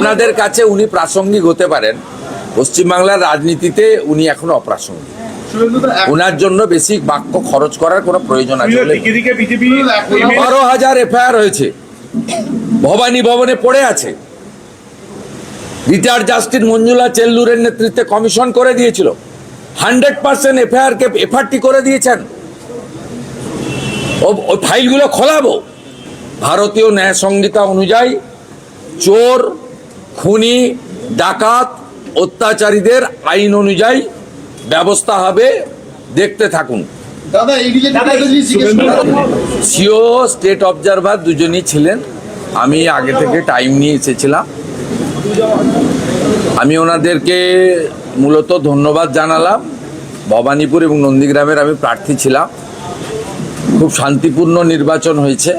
আপনাদের কাছে উনি প্রাসঙ্গিক হতে পারেন, পশ্চিমবাংলার রাজনীতিতে উনি এখনো অপ্রাসঙ্গিক। ওনার জন্য বেশি বাক্য খরচ করার কোনো প্রয়োজন আছে? 12,000 এফআইআর হয়েছে, ভবানী ভবনে পড়ে আছে। রিটায়ার্ড জাস্টিস মঞ্জুলা চেল্লুরের নেতৃত্বে কমিশন করে দিয়েছিল, 100% এফআইআর কে এফআরটি করে দিয়েছেন। ওই ফাইলগুলো খোলাবো। ভারতীয় ন্যায় সংহিতা অনুযায়ী চোর, খুনি, ডাকাত, অত্যাচারীদের আইন অনুযায়ী ব্যবস্থা হবে, দেখতে থাকুন। সিও স্টেট অবজারভার দুজনই ছিলেন, আমি আগে থেকে টাইম নিয়ে এসেছিলাম। আমি ওনাদেরকে মূলত ধন্যবাদ জানালাম। ভবানীপুর এবং নন্দীগ্রামের আমি প্রার্থী ছিলাম, খুব শান্তিপূর্ণ নির্বাচন হয়েছে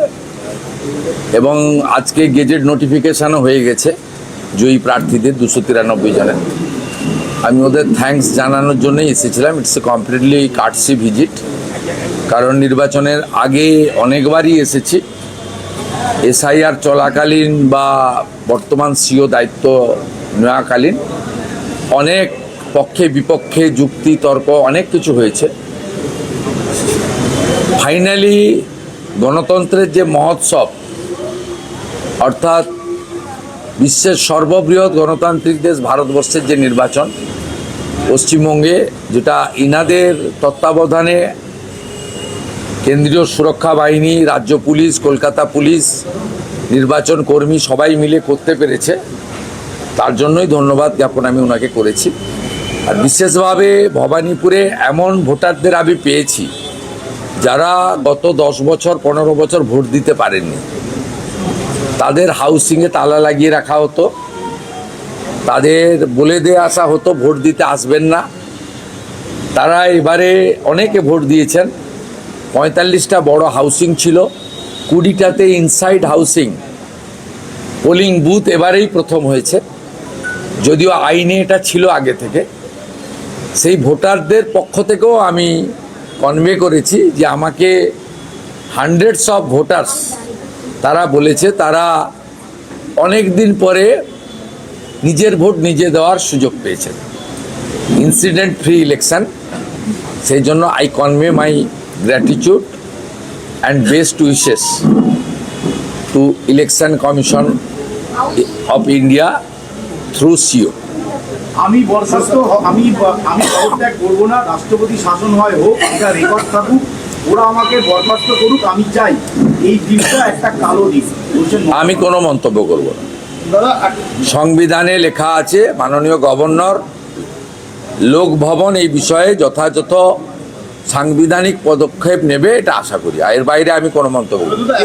এবং আজকে গেজেট নোটিফিকেশানও হয়ে গেছে জয়ী প্রার্থীদের 293 জনের। আমি ওদের থ্যাঙ্কস জানানোর জন্যই এসেছিলাম। ইটস এ কমপ্লিটলি কার্টসি ভিজিট, কারণ নির্বাচনের আগে অনেকবারই এসেছি। এসআইআর চলাকালীন বা বর্তমান সিও দায়িত্ব নেওয়াকালীন অনেক পক্ষে বিপক্ষে যুক্তি তর্ক অনেক কিছু হয়েছে। ফাইনালি গণতন্ত্রের যে মহোৎসব, অর্থাৎ বিশ্বের সর্ববৃহৎ গণতান্ত্রিক দেশ ভারতবর্ষের যে নির্বাচন, পশ্চিমবঙ্গে যেটা ইনাদের তত্ত্বাবধানে কেন্দ্রীয় সুরক্ষা বাহিনী, রাজ্য পুলিশ, কলকাতা পুলিশ, নির্বাচন কর্মী সবাই মিলে করতে পেরেছে, তার জন্যই ধন্যবাদ জ্ঞাপন আমি ওনাকে করেছি। আর বিশেষভাবে ভবানীপুরে এমন ভোটারদের আমি পেয়েছি যারা গত 10 বছর 15 বছর ভোট দিতে পারেননি। তাদের হাউসিংয়ে তালা লাগিয়ে রাখা হতো, তাদের বলে দিয়ে আসা হতো ভোট দিতে আসবেন না। তারা এবারে অনেকে ভোট দিয়েছেন। 45টা বড় হাউসিং ছিল, 20টাতে ইনসাইড হাউসিং পোলিং বুথ এবারেই প্রথম হয়েছে, যদিও আইনে এটা ছিল আগে থেকে। সেই ভোটারদের পক্ষ থেকেও আমি কনভে করেছি যে আমাকে হান্ড্রেডস অফ ভোটার্স তারা বলেছে তারা অনেক দিন পরে নিজের ভোট নিজে দেওয়ার সুযোগ পেয়েছেন, ইনসিডেন্ট ফ্রি ইলেকশন। সেই জন্য I convey my gratitude and best wishes to election commission of India through CEO. আমি বরখাস্ত, আমি পদত্যাগ করবো না, রাষ্ট্রপতি শাসন হয় হোক, এটা রেকর্ড থাকুক, ওরা আমাকে বরখাস্ত করুক, আমি চাই। এই দিনটা একটা কালো দিন। আমি কোনো মন্তব্য করব না। সংবিধানে লেখা আছে মাননীয় গভর্নর লোকভবন এই বিষয়ে যথাযথ সাংবিধানিক পদক্ষেপ নেবে, এটা আশা করি। এর বাইরে আমি কোনো মন্তব্য করব না।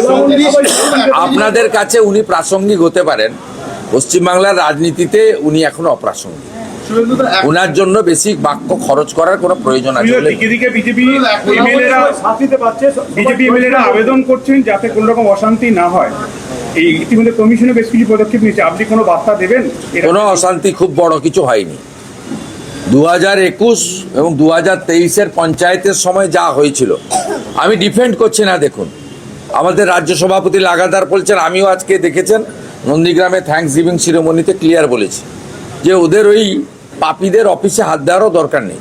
আপনাদের কাছে উনি প্রাসঙ্গিক হতে পারেন, পশ্চিমবাংলার রাজনীতিতে উনি এখনো অপ্রাসঙ্গিক। ওনার জন্য বেশি বাক্য খরচ করার কোনো প্রয়োজন আছে? বিজেপি এমএলএরা আবেদন করছেন যাতে কোনো রকম অশান্তি না হয়। এই ইতিমধ্যে কমিশনে বেশ কিছু পদক্ষেপ নিয়েছে, আপনি কোনো বার্তা দেবেন? কোনো অশান্তি খুব বড় কিছু হয়নি। 2021 এবং 2023-এর পঞ্চায়েতের সময় যা হয়েছিল আমি ডিফেন্ড করছি না। দেখুন, আমাদের রাজ্য সভাপতি লাগাতার বলছেন, আমিও আজকে দেখেছেন নন্দীগ্রামে থ্যাঙ্কস গিভিং সিরিমনিতে ক্লিয়ার বলেছি যে ওদের ওই পাপীদের অফিসে হাত দেওয়ারও দরকার নেই।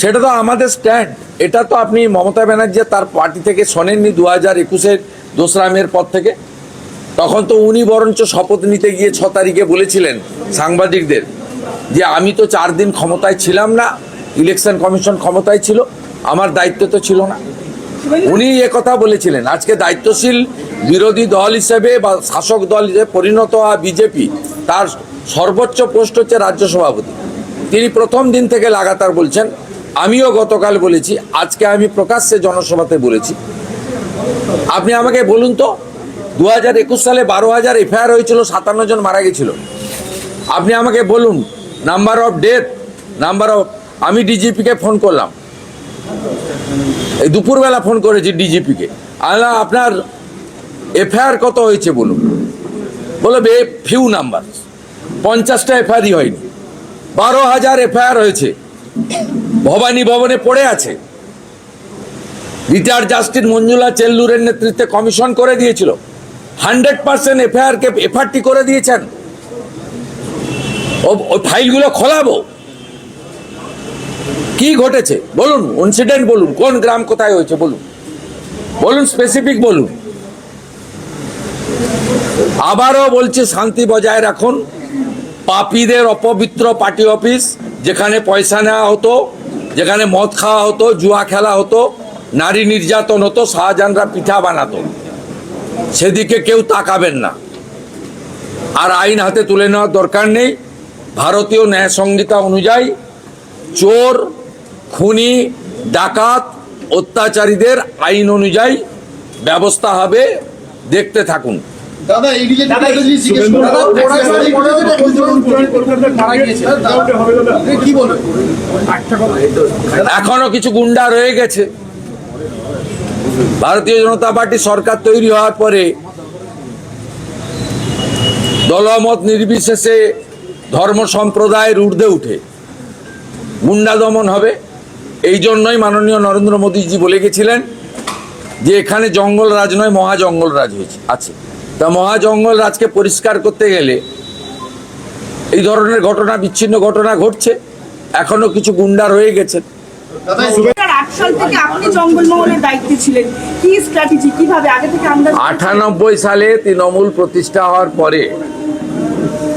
সেটা তো আমাদের স্ট্যান্ড। এটা তো আপনি মমতা ব্যানার্জি তার পার্টি থেকে শোনেননি 2021-এর 2রা মের পর থেকে। তখন তো উনি বরঞ্চ শপথ নিতে গিয়ে 6 তারিখে বলেছিলেন সাংবাদিকদের যে আমি তো 4 দিন ক্ষমতায় ছিলাম না, ইলেকশন কমিশন ক্ষমতায় ছিল, আমার দায়িত্ব তো ছিল না। উনি কথা বলেছিলেন। আজকে দায়িত্বশীল বিরোধী দল হিসেবে বা শাসক দল হিসেবে পরিণত হওয়া বিজেপি, তার সর্বোচ্চ পোস্ট হচ্ছে রাজ্য সভাপতি। তিনি প্রথম দিন থেকে লাগাতার বলছেন, আমিও গতকাল বলেছি, আজকে আমি প্রকাশ্যে জনসভাতে বলেছি। আপনি আমাকে বলুন তো, 2021 সালে 12,000 এফআইআর হয়েছিল, 57 জন মারা গেছিল। আপনি আমাকে বলুন number of death, number of. আমি ডিজিপিকে ফোন করলাম, এই দুপুরবেলা ফোন করেছি ডিজিপিকে, আল্লাহ আপনার এফআইআর কত হয়েছে বলুন। বলবে ফিউ নাম্বার, 50টা এফআইআরই হয়নি। 12,000 এফআইআর হয়েছে, ভবানী ভবনে পড়ে আছে। রিটায়ার্ড জাস্টিস মঞ্জুলা চেল্লুরের নেতৃত্বে কমিশন করে দিয়েছিল, 100% এফআইআর কে এফআরটি করে দিয়েছেন। ওই ফাইলগুলো খোলাবো। কি ঘটেছে বলুন, ইনসিডেন্ট বলুন, কোন গ্রাম কোথায় হয়েছে বলুন, বলুন স্পেসিফিক বলুন। আবারও বলছি, শান্তি বজায় রাখুন। পাপীদের অপবিত্র পার্টি অফিস, যেখানে পয়সা নেওয়া হতো, যেখানে মদ খাওয়া হতো, জুয়া খেলা হতো, নারী নির্যাতন হতো, শাহজাহানরা পিঠা বানাতো, সেদিকে কেউ তাকাবেন না। আর আইন হাতে তুলে নেওয়ার দরকার নেই। ভারতীয় ন্যায় সংহিতা অনুযায়ী চোর, খুনি, ডাকাত, অত্যাচারীদের আইন অনুযায়ী ব্যবস্থা হবে, দেখতে থাকুন। দাদা এই রিলেটেড একটা জিনিস জিজ্ঞেস করব। দাদা কি বলবেন? এখনো কিছু গুন্ডা রয়ে গেছে। ভারতীয় জনতা পার্টি সরকার তৈরি হওয়ার পরে দলমত নির্বিশেষে ধর্ম সম্প্রদায়ের ঊর্ধ্বে উঠে গুন্ডা দমন হবে। এই জন্যই মাননীয় নরেন্দ্র মোদীজি বলে গেছিলেন যে এখানে জঙ্গল রাজ নয়, মহা জঙ্গল রাজ হয়েছে আছে। তা মহা জঙ্গল রাজকে পরিষ্কার করতে গেলে এই ধরনের ঘটনা, বিচ্ছিন্ন ঘটনা ঘটছে। এখনো কিছু গুন্ডা রয়ে গেছে। দাদা 2008 সাল থেকে আপনি জঙ্গলমহলের দায়িত্বে ছিলেন, কি স্ট্র্যাটেজি, কিভাবে আগে থেকে আন্দাজ? 98 সালে তৃণমূল প্রতিষ্ঠা হওয়ার পরে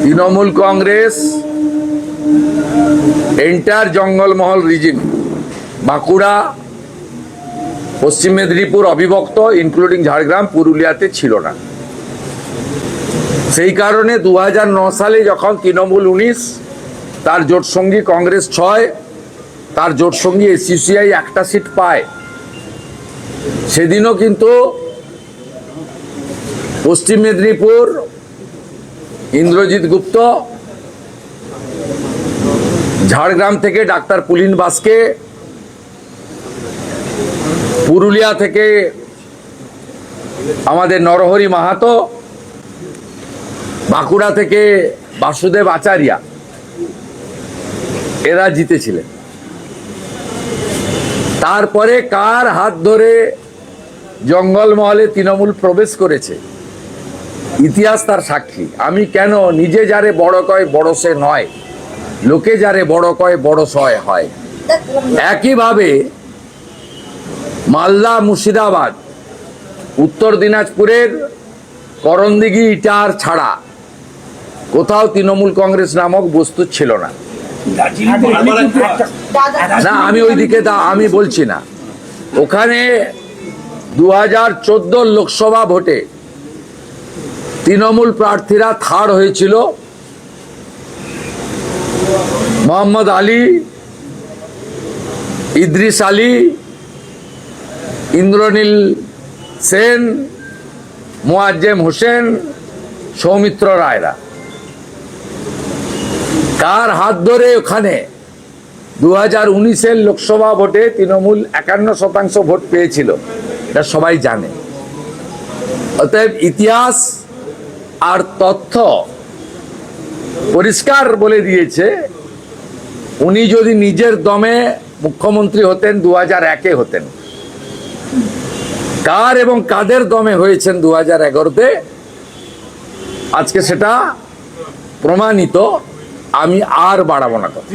তৃণমূল কংগ্রেস এন্টার জঙ্গলমহল রিজিন, বাঁকুড়া, পশ্চিম মেদিনীপুর অবিভক্ত, ইনক্লুডিং ঝাড়গ্রাম, পুরুলিয়াতে ছিল না। সেই কারণে 2009 সালে যখন তৃণমূল 19, তার জোটসঙ্গী কংগ্রেস 6, তার জোটসঙ্গী এসইউসিআই একটা সিট পায়, সেদিনও কিন্তু পশ্চিম মেদিনীপুর ইন্দ্রজিৎ গুপ্ত, ঝাড়গ্রাম থেকে ডাক্তার পুলিন বাসকে, পুরুলিয়া থেকে আমাদের নরহরি মাহাতো, বাঁকুড়া থেকে বাসুদেব আচারিয়া, এরা জিতেছিলেন। তারপরে কার হাত ধরে জঙ্গলমহলে তৃণমূল প্রবেশ করেছে, ইতিহাস তার সাক্ষী। আমি কেন, নিজে যারে বড় কয় বড় সে নয়, লোকে যারে বড় কয় বড় সয় হয়। একইভাবে মালদা, মুর্শিদাবাদ, উত্তর দিনাজপুরের করণদিঘি, ইটার ছাড়া কোথাও তৃণমূল কংগ্রেস নামক বস্তু ছিল না। না, আমি ওইদিকে আমি বলছি না। ওখানে 2014 লোকসভা ভোটে তৃণমূল প্রার্থীরা থার্ড হয়েছিল। মোহাম্মদ আলী, ইদ্রিস আলী, ইন্দ্রনীল সেন, মোয়াজ্জেম হোসেন, সৌমিত্র রায়রা। কার হাত ধরে ওখানে 2019-এর লোকসভা ভোটে তৃণমূল 51% ভোট পেয়েছিল, এটা সবাই জানে। অতএব ইতিহাস আর তথ্য পরিষ্কার বলে দিয়েছে, উনি যদি নিজের দমে মুখ্যমন্ত্রী হতেন 2001-এ হতেন। কার এবং কাদের দমে হয়েছেন 2011-তে, আজকে সেটা প্রমাণিত। আমি আর বাড়াবো না কথা।